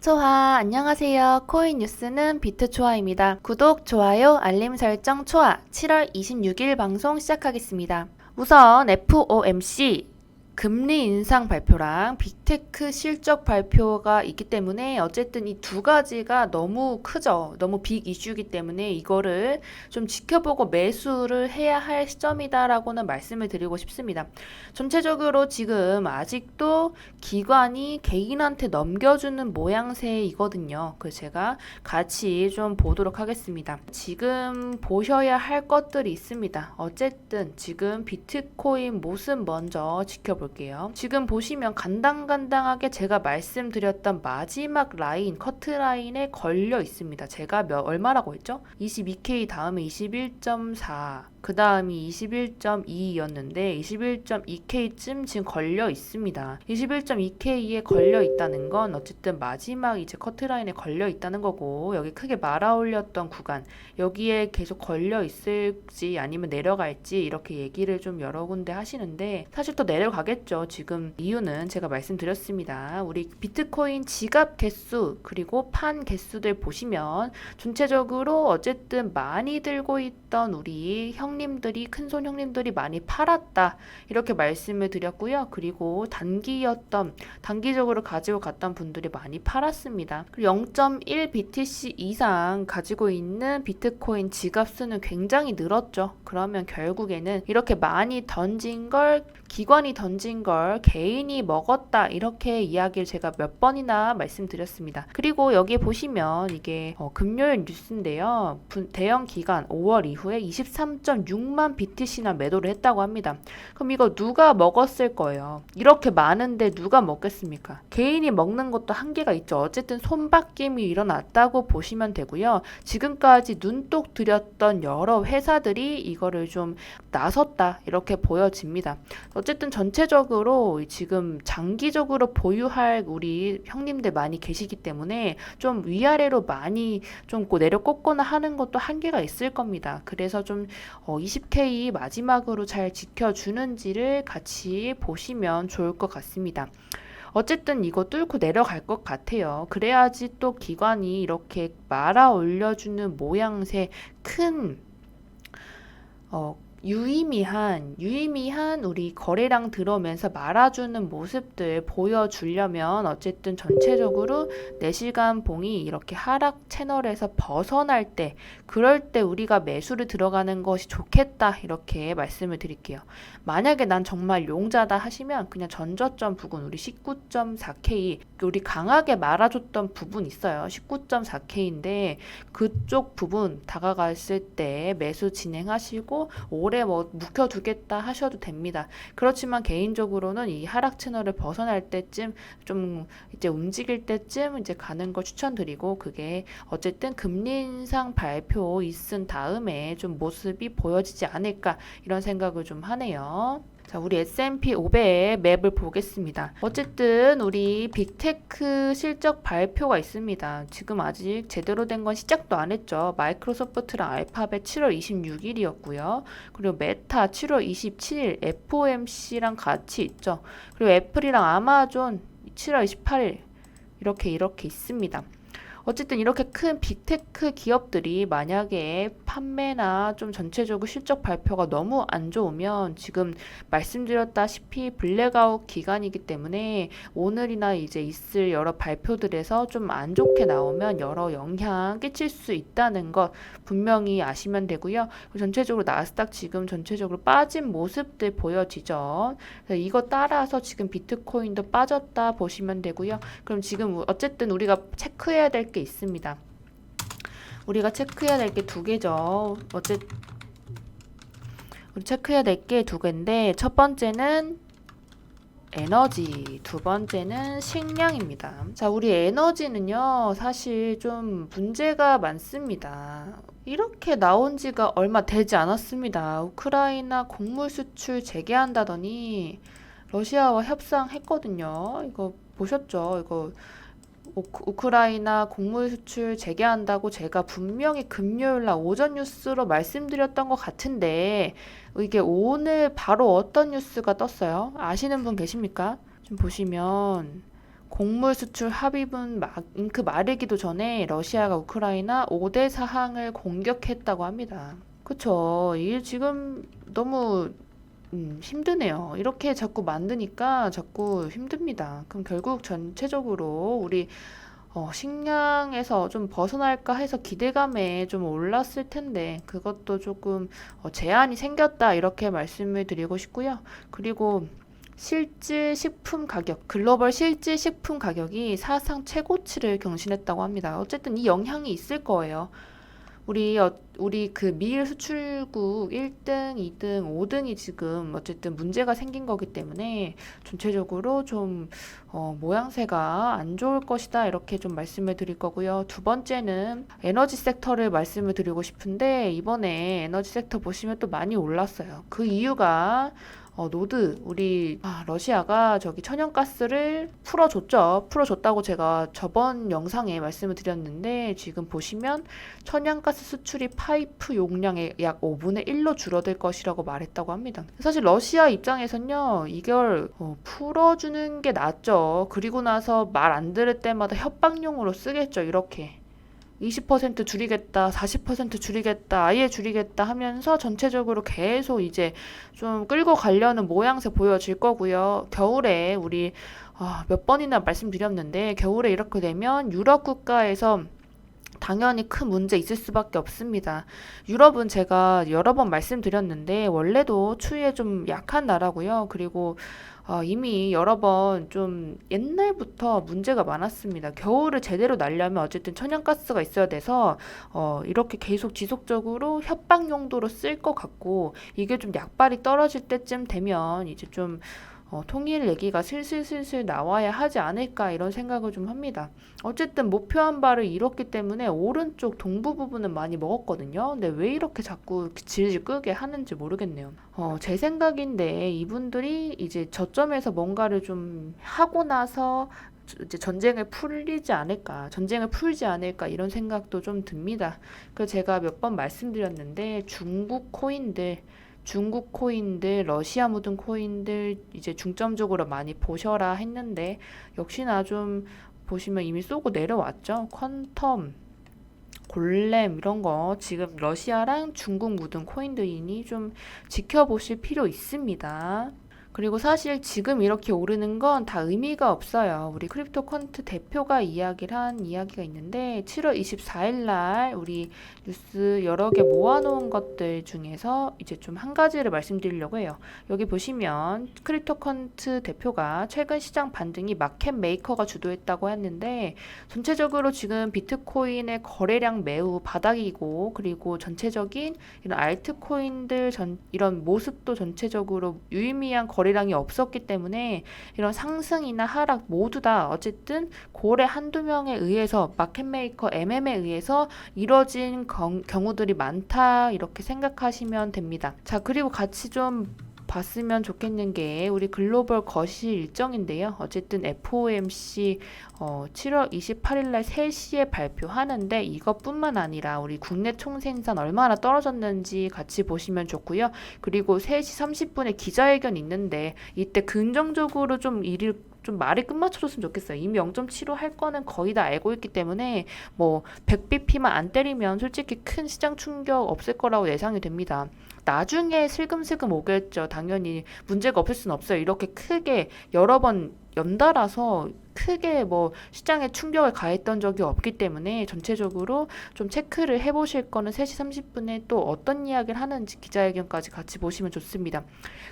초아, 안녕하세요. 코인 뉴스는 비트초아입니다. 구독, 좋아요, 알림 설정 초아. 7월 26일 방송 시작하겠습니다. 우선 FOMC 금리 인상 발표랑 빅테크 실적 발표가 있기 때문에 어쨌든 이 두 가지가 너무 크죠. 너무 빅 이슈이기 때문에 이거를 좀 지켜보고 매수를 해야 할 시점이다라고는 말씀을 드리고 싶습니다. 전체적으로 지금 아직도 기관이 개인한테 넘겨주는 모양새이거든요. 그래서 제가 같이 좀 보도록 하겠습니다. 지금 보셔야 할 것들이 있습니다. 어쨌든 지금 비트코인 모습 먼저 지켜볼게요. 지금 보시면 간당간당하게 제가 말씀드렸던 마지막 라인, 커트라인에 걸려 있습니다. 제가 얼마라고 했죠? 22K 다음에 21.4, 그 다음이 21.2였는데 21.2K쯤 지금 걸려 있습니다. 21.2K에 걸려 있다는 건 어쨌든 마지막 이제 커트라인에 걸려 있다는 거고, 여기 크게 말아 올렸던 구간, 여기에 계속 걸려 있을지 아니면 내려갈지 이렇게 얘기를 좀 여러 군데 하시는데, 사실 또 내려가겠죠. 지금 이유는 제가 말씀드렸습니다. 우리 비트코인 지갑 개수 그리고 판 개수들 보시면 전체적으로 어쨌든 많이 들고 있던 우리 형님들이, 큰손 형님들이 많이 팔았다 이렇게 말씀을 드렸고요. 그리고 단기적으로 가지고 갔던 분들이 많이 팔았습니다. 그리고 0.1 BTC 이상 가지고 있는 비트코인 지갑 수는 굉장히 늘었죠. 그러면 결국에는 이렇게 많이 던진 걸, 기관이 던진 걸 개인이 먹었다 이렇게 이야기를 제가 몇 번이나 말씀드렸습니다. 그리고 여기 보시면 이게 금요일 뉴스인데요. 대형 기관 5월 이후에 23.6만 BTC나 매도를 했다고 합니다. 그럼 이거 누가 먹었을 거예요? 이렇게 많은데 누가 먹겠습니까? 개인이 먹는 것도 한계가 있죠. 어쨌든 손바뀜이 일어났다고 보시면 되고요. 지금까지 눈독 들였던 여러 회사들이 이거를 좀 나섰다 이렇게 보여집니다. 어쨌든 전체적으로 지금 장기적으로 보유할 우리 형님들 많이 계시기 때문에 좀 위아래로 많이 좀 내려 꽂거나 하는 것도 한계가 있을 겁니다. 그래서 좀 20K 마지막으로 잘 지켜주는지를 같이 보시면 좋을 것 같습니다. 어쨌든 이거 뚫고 내려갈 것 같아요. 그래야지 또 기관이 이렇게 말아 올려주는 모양새 큰 유의미한 우리 거래량 들어오면서 말아주는 모습들 보여주려면 어쨌든 전체적으로 4시간 봉이 이렇게 하락 채널에서 벗어날 때, 그럴 때 우리가 매수를 들어가는 것이 좋겠다 이렇게 말씀을 드릴게요. 만약에 난 정말 용자다 하시면 그냥 전저점 부근 우리 19.4K, 우리 강하게 말아줬던 부분 있어요. 19.4K인데 그쪽 부분 다가갔을 때 매수 진행하시고 오래 묵혀두겠다 하셔도 됩니다. 그렇지만 개인적으로는 이 하락 채널을 벗어날 때쯤, 좀 이제 움직일 때쯤 이제 가는 걸 추천드리고, 그게 어쨌든 금리 인상 발표 있은 다음에 좀 모습이 보여지지 않을까 이런 생각을 좀 하네요. 자, 우리 S&P 500의 맵을 보겠습니다. 어쨌든 우리 빅테크 실적 발표가 있습니다. 지금 아직 제대로 된 건 시작도 안 했죠. 마이크로소프트랑 알파벳 7월 26일이었고요. 그리고 메타 7월 27일, FOMC랑 같이 있죠. 그리고 애플이랑 아마존 7월 28일 이렇게 있습니다. 어쨌든 이렇게 큰 빅테크 기업들이 만약에 판매나 좀 전체적으로 실적 발표가 너무 안 좋으면, 지금 말씀드렸다시피 블랙아웃 기간이기 때문에 오늘이나 이제 있을 여러 발표들에서 좀 안 좋게 나오면 여러 영향 끼칠 수 있다는 것 분명히 아시면 되고요. 전체적으로 나스닥 지금 전체적으로 빠진 모습들 보여지죠. 이거 따라서 지금 비트코인도 빠졌다 보시면 되고요. 그럼 지금 어쨌든 우리가 체크해야 될 게 있습니다. 우리가 체크해야 될 게 두 개죠. 우리 체크해야 될 게 두 개인데, 첫 번째는 에너지, 두 번째는 식량입니다. 자, 우리 에너지는요, 사실 좀 문제가 많습니다. 이렇게 나온 지가 얼마 되지 않았습니다. 우크라이나 곡물 수출 재개한다더니 러시아와 협상했거든요. 이거 보셨죠? 이거 우크라이나 곡물 수출 재개한다고 제가 분명히 금요일 날 오전 뉴스로 말씀드렸던 것 같은데 이게 오늘 바로 어떤 뉴스가 떴어요? 아시는 분 계십니까? 좀 보시면 곡물 수출 합의문 잉크 마르기도 전에 러시아가 우크라이나 5대 사항을 공격했다고 합니다. 그쵸. 이게 지금 너무 힘드네요. 이렇게 자꾸 만드니까 자꾸 힘듭니다. 그럼 결국 전체적으로 우리 식량에서 좀 벗어날까 해서 기대감에 좀 올랐을 텐데 그것도 조금 제한이 생겼다 이렇게 말씀을 드리고 싶고요. 그리고 실질 식품 가격, 글로벌 실질 식품 가격이 사상 최고치를 경신했다고 합니다. 어쨌든 이 영향이 있을 거예요. 우리 그 밀 수출국 1등, 2등, 5등이 지금 어쨌든 문제가 생긴 거기 때문에 전체적으로 좀 모양새가 안 좋을 것이다 이렇게 좀 말씀을 드릴 거고요. 두 번째는 에너지 섹터를 말씀을 드리고 싶은데 이번에 에너지 섹터 보시면 또 많이 올랐어요. 그 이유가 러시아가 저기 천연가스를 풀어줬죠. 풀어줬다고 제가 저번 영상에 말씀을 드렸는데 지금 보시면 천연가스 수출이 파이프 용량의 약 5분의 1로 줄어들 것이라고 말했다고 합니다. 사실 러시아 입장에선요, 이걸 풀어주는 게 낫죠. 그리고 나서 말 안 들을 때마다 협박용으로 쓰겠죠. 이렇게. 20% 줄이겠다, 40% 줄이겠다, 아예 줄이겠다 하면서 전체적으로 계속 이제 좀 끌고 가려는 모양새 보여질 거고요. 겨울에 우리 몇 번이나 말씀드렸는데 겨울에 이렇게 되면 유럽 국가에서 당연히 큰 문제 있을 수밖에 없습니다. 유럽은 제가 여러 번 말씀드렸는데 원래도 추위에 좀 약한 나라고요. 그리고 이미 여러 번 좀 옛날부터 문제가 많았습니다. 겨울을 제대로 날려면 어쨌든 천연가스가 있어야 돼서 이렇게 계속 지속적으로 협박 용도로 쓸 것 같고 이게 좀 약발이 떨어질 때쯤 되면 이제 좀 통일 얘기가 슬슬 나와야 하지 않을까 이런 생각을 좀 합니다. 어쨌든 목표한 바를 이뤘기 때문에 오른쪽 동부 부분은 많이 먹었거든요. 근데 왜 이렇게 자꾸 질질 끄게 하는지 모르겠네요. 제 생각인데 이분들이 이제 저점에서 뭔가를 좀 하고 나서 이제 전쟁을 풀지 않을까 이런 생각도 좀 듭니다. 그래서 제가 몇 번 말씀드렸는데 중국 코인들, 러시아 묻은 코인들 이제 중점적으로 많이 보셔라 했는데 역시나 좀 보시면 이미 쏘고 내려왔죠. 퀀텀, 골렘 이런 거 지금 러시아랑 중국 묻은 코인들이니 좀 지켜보실 필요 있습니다. 그리고 사실 지금 이렇게 오르는 건 다 의미가 없어요. 우리 크립토 퀀트 대표가 이야기를 한 이야기가 있는데 7월 24일 날 우리 뉴스 여러 개 모아놓은 것들 중에서 이제 좀 한 가지를 말씀드리려고 해요. 여기 보시면 크립토 퀀트 대표가 최근 시장 반등이 마켓 메이커가 주도했다고 했는데 전체적으로 지금 비트코인의 거래량 매우 바닥이고 그리고 전체적인 이런 알트코인들 이런 모습도 전체적으로 유의미한 거래량이 없었기 때문에 이런 상승이나 하락 모두 다 어쨌든 고래 한두 명에 의해서 마켓메이커 MM에 의해서 이뤄진 경우들이 많다 이렇게 생각하시면 됩니다. 자, 그리고 같이 좀 봤으면 좋겠는 게 우리 글로벌 거시 일정인데요. 어쨌든 FOMC 7월 28일 날 3시에 발표하는데 이것뿐만 아니라 우리 국내 총생산 얼마나 떨어졌는지 같이 보시면 좋고요. 그리고 3시 30분에 기자회견 있는데 이때 긍정적으로 좀 말이 끝맞춰줬으면 좋겠어요. 이미 0.75 할 거는 거의 다 알고 있기 때문에 뭐 100bp만 안 때리면 솔직히 큰 시장 충격 없을 거라고 예상이 됩니다. 나중에 슬금슬금 오겠죠. 당연히 문제가 없을 수는 없어요. 이렇게 크게 여러 번 연달아서 크게 뭐 시장에 충격을 가했던 적이 없기 때문에 전체적으로 좀 체크를 해보실 거는 3시 30분에 또 어떤 이야기를 하는지 기자회견까지 같이 보시면 좋습니다.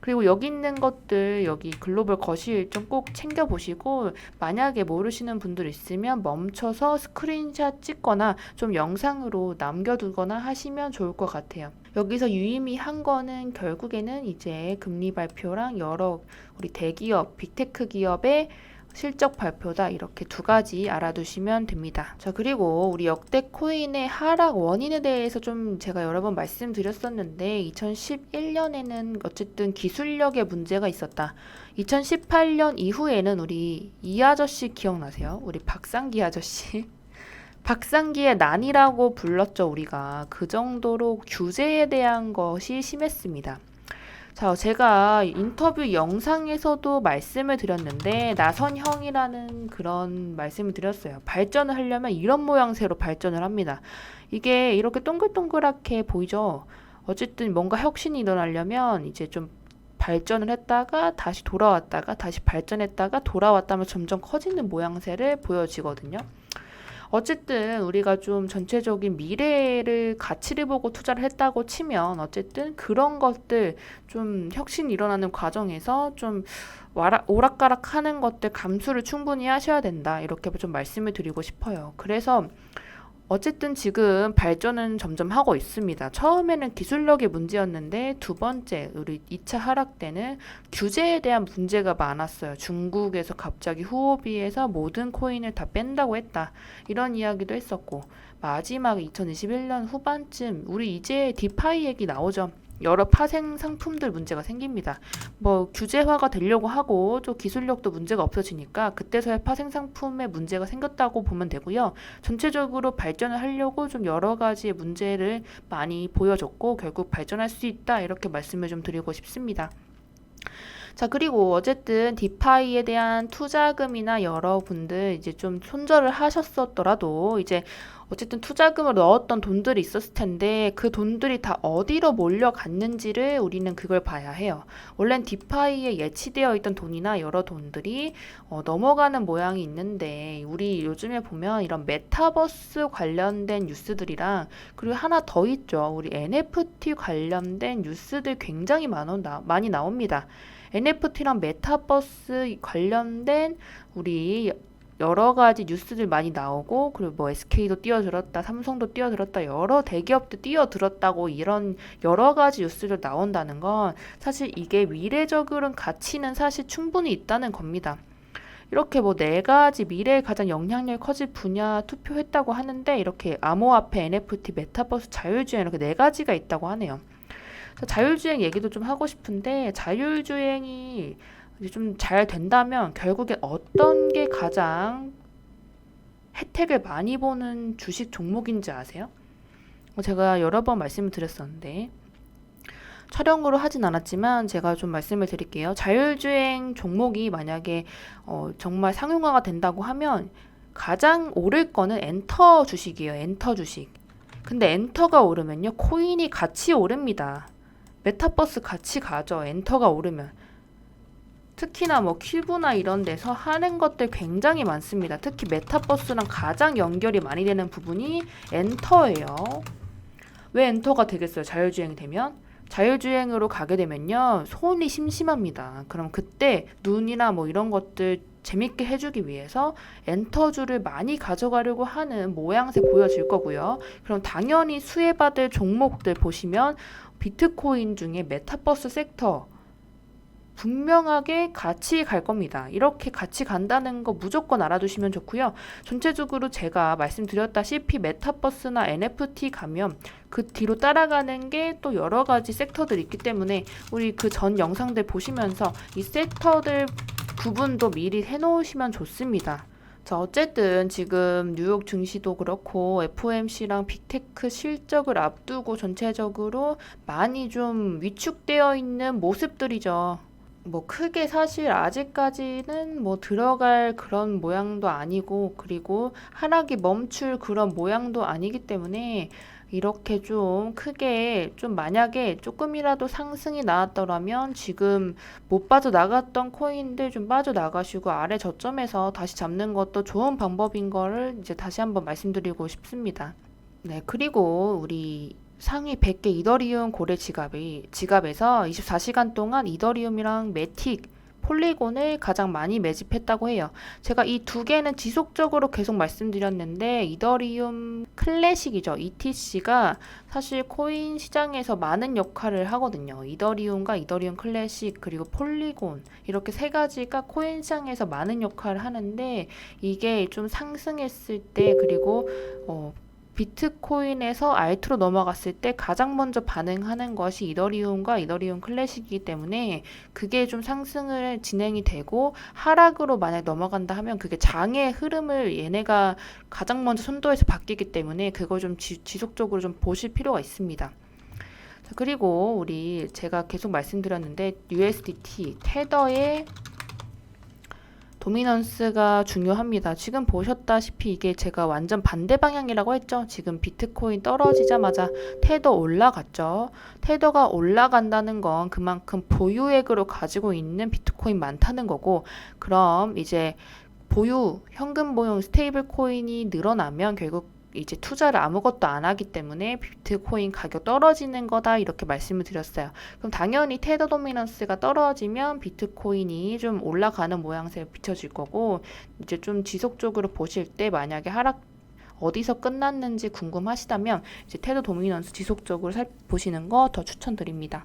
그리고 여기 있는 것들 여기 글로벌 거시 일정 꼭 챙겨보시고 만약에 모르시는 분들 있으면 멈춰서 스크린샷 찍거나 좀 영상으로 남겨두거나 하시면 좋을 것 같아요. 여기서 유의미한 거는 결국에는 이제 금리 발표랑 여러 우리 대기업, 빅테크 기업의 실적 발표다. 이렇게 두 가지 알아두시면 됩니다. 자, 그리고 우리 역대 코인의 하락 원인에 대해서 좀 제가 여러 번 말씀드렸었는데 2011년에는 어쨌든 기술력에 문제가 있었다. 2018년 이후에는 우리 이 아저씨 기억나세요? 우리 박상기 아저씨. 박상기의 난이라고 불렀죠, 우리가. 그 정도로 규제에 대한 것이 심했습니다. 자, 제가 인터뷰 영상에서도 말씀을 드렸는데 나선형이라는 그런 말씀을 드렸어요. 발전을 하려면 이런 모양새로 발전을 합니다. 이게 이렇게 동글동글하게 보이죠? 어쨌든 뭔가 혁신이 일어나려면 이제 좀 발전을 했다가 다시 돌아왔다가 다시 발전했다가 돌아왔다면 점점 커지는 모양새를 보여지거든요. 어쨌든 우리가 좀 전체적인 미래를 가치를 보고 투자를 했다고 치면 어쨌든 그런 것들 좀 혁신이 일어나는 과정에서 좀 오락가락 하는 것들 감수를 충분히 하셔야 된다. 이렇게 좀 말씀을 드리고 싶어요. 그래서 어쨌든 지금 발전은 점점 하고 있습니다. 처음에는 기술력의 문제였는데 두 번째 우리 2차 하락 때는 규제에 대한 문제가 많았어요. 중국에서 갑자기 후오비에서 모든 코인을 다 뺀다고 했다. 이런 이야기도 했었고 마지막 2021년 후반쯤 우리 이제 디파이 얘기 나오죠. 여러 파생 상품들 문제가 생깁니다. 뭐 규제화가 되려고 하고 또 기술력도 문제가 없어지니까 그때서야 파생 상품에 문제가 생겼다고 보면 되고요. 전체적으로 발전을 하려고 좀 여러 가지의 문제를 많이 보여줬고 결국 발전할 수 있다 이렇게 말씀을 좀 드리고 싶습니다. 자, 그리고 어쨌든 디파이에 대한 투자금이나 여러분들 이제 좀 손절을 하셨었더라도 이제 어쨌든 투자금을 넣었던 돈들이 있었을 텐데 그 돈들이 다 어디로 몰려갔는지를 우리는 그걸 봐야 해요. 원래는 디파이에 예치되어 있던 돈이나 여러 돈들이 넘어가는 모양이 있는데 우리 요즘에 보면 이런 메타버스 관련된 뉴스들이랑 그리고 하나 더 있죠. 우리 NFT 관련된 뉴스들 굉장히 많이 나옵니다. NFT랑 메타버스 관련된 우리 여러 가지 뉴스들 많이 나오고 그리고 뭐 SK도 뛰어들었다, 삼성도 뛰어들었다, 여러 대기업도 뛰어들었다고 이런 여러 가지 뉴스들 나온다는 건 사실 이게 미래적으로는 가치는 사실 충분히 있다는 겁니다. 이렇게 뭐 네 가지 미래에 가장 영향력 커질 분야 투표했다고 하는데 이렇게 암호화폐, NFT, 메타버스, 자율주행 이렇게 네 가지가 있다고 하네요. 자율주행 얘기도 좀 하고 싶은데 자율주행이 좀 잘 된다면 결국에 어떤 게 가장 혜택을 많이 보는 주식 종목인지 아세요? 제가 여러 번 말씀을 드렸었는데 촬영으로 하진 않았지만 제가 좀 말씀을 드릴게요. 자율주행 종목이 만약에 정말 상용화가 된다고 하면 가장 오를 거는 엔터 주식이에요. 엔터 주식. 근데 엔터가 오르면요. 코인이 같이 오릅니다. 메타버스 같이 가죠. 엔터가 오르면. 특히나 뭐 큐브나 이런 데서 하는 것들 굉장히 많습니다. 특히 메타버스랑 가장 연결이 많이 되는 부분이 엔터예요. 왜 엔터가 되겠어요? 자율주행이 되면? 자율주행으로 가게 되면요. 손이 심심합니다. 그럼 그때 눈이나 뭐 이런 것들 재밌게 해주기 위해서 엔터주를 많이 가져가려고 하는 모양새 보여질 거고요. 그럼 당연히 수혜받을 종목들 보시면 비트코인 중에 메타버스 섹터 분명하게 같이 갈 겁니다. 이렇게 같이 간다는 거 무조건 알아두시면 좋고요. 전체적으로 제가 말씀드렸다시피 메타버스나 NFT 가면 그 뒤로 따라가는 게 또 여러 가지 섹터들이 있기 때문에 우리 그 전 영상들 보시면서 이 섹터들 구분도 미리 해놓으시면 좋습니다. 자, 어쨌든 지금 뉴욕 증시도 그렇고 FOMC랑 빅테크 실적을 앞두고 전체적으로 많이 좀 위축되어 있는 모습들이죠. 뭐 크게 사실 아직까지는 뭐 들어갈 그런 모양도 아니고 그리고 하락이 멈출 그런 모양도 아니기 때문에 이렇게 좀 크게 좀 만약에 조금이라도 상승이 나왔더라면 지금 못 빠져나갔던 코인들 좀 빠져나가시고 아래 저점에서 다시 잡는 것도 좋은 방법인 거를 이제 다시 한번 말씀드리고 싶습니다. 네, 그리고 우리 상위 100개 이더리움 고래 지갑에서 24시간 동안 이더리움이랑 매틱 폴리곤을 가장 많이 매집했다고 해요. 제가 이 두 개는 지속적으로 계속 말씀드렸는데 이더리움 클래식이죠. ETC가 사실 코인 시장에서 많은 역할을 하거든요. 이더리움과 이더리움 클래식 그리고 폴리곤 이렇게 세 가지가 코인 시장에서 많은 역할을 하는데 이게 좀 상승했을 때 그리고 비트코인에서 알트로 넘어갔을 때 가장 먼저 반응하는 것이 이더리움과 이더리움 클래식이기 때문에 그게 좀 상승을 진행이 되고 하락으로 만약 넘어간다 하면 그게 장의 흐름을 얘네가 가장 먼저 선도해서 바뀌기 때문에 그걸 좀 지속적으로 좀 보실 필요가 있습니다. 자, 그리고 제가 계속 말씀드렸는데 USDT 테더의 도미넌스가 중요합니다. 지금 보셨다시피 이게 제가 완전 반대 방향이라고 했죠. 지금 비트코인 떨어지자마자 테더 올라갔죠. 테더가 올라간다는 건 그만큼 보유액으로 가지고 있는 비트코인 많다는 거고, 그럼 이제 현금 보유 스테이블 코인이 늘어나면 결국 이제 투자를 아무것도 안 하기 때문에 비트코인 가격 떨어지는 거다 이렇게 말씀을 드렸어요. 그럼 당연히 테더 도미넌스가 떨어지면 비트코인이 좀 올라가는 모양새를 비춰질 거고, 이제 좀 지속적으로 보실 때 만약에 하락 어디서 끝났는지 궁금하시다면 이제 테더 도미넌스 지속적으로 살펴보시는 거 더 추천드립니다.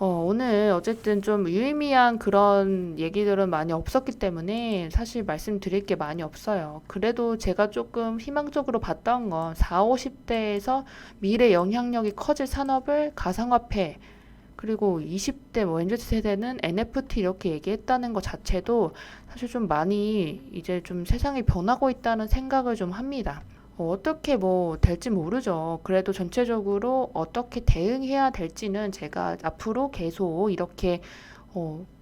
오늘 어쨌든 좀 유의미한 그런 얘기들은 많이 없었기 때문에 사실 말씀드릴 게 많이 없어요. 그래도 제가 조금 희망적으로 봤던 건 40, 50대에서 미래 영향력이 커질 산업을 가상화폐 그리고 20대 MZ세대는 NFT 이렇게 얘기했다는 것 자체도 사실 좀 많이 이제 좀 세상이 변하고 있다는 생각을 좀 합니다. 어떻게 될지 모르죠. 그래도 전체적으로 어떻게 대응해야 될지는 제가 앞으로 계속 이렇게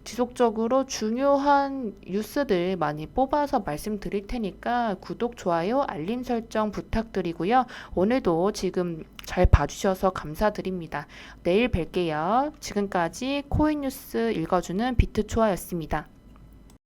지속적으로 중요한 뉴스들 많이 뽑아서 말씀드릴 테니까 구독, 좋아요, 알림 설정 부탁드리고요. 오늘도 지금 잘 봐주셔서 감사드립니다. 내일 뵐게요. 지금까지 코인 뉴스 읽어주는 비트초아였습니다.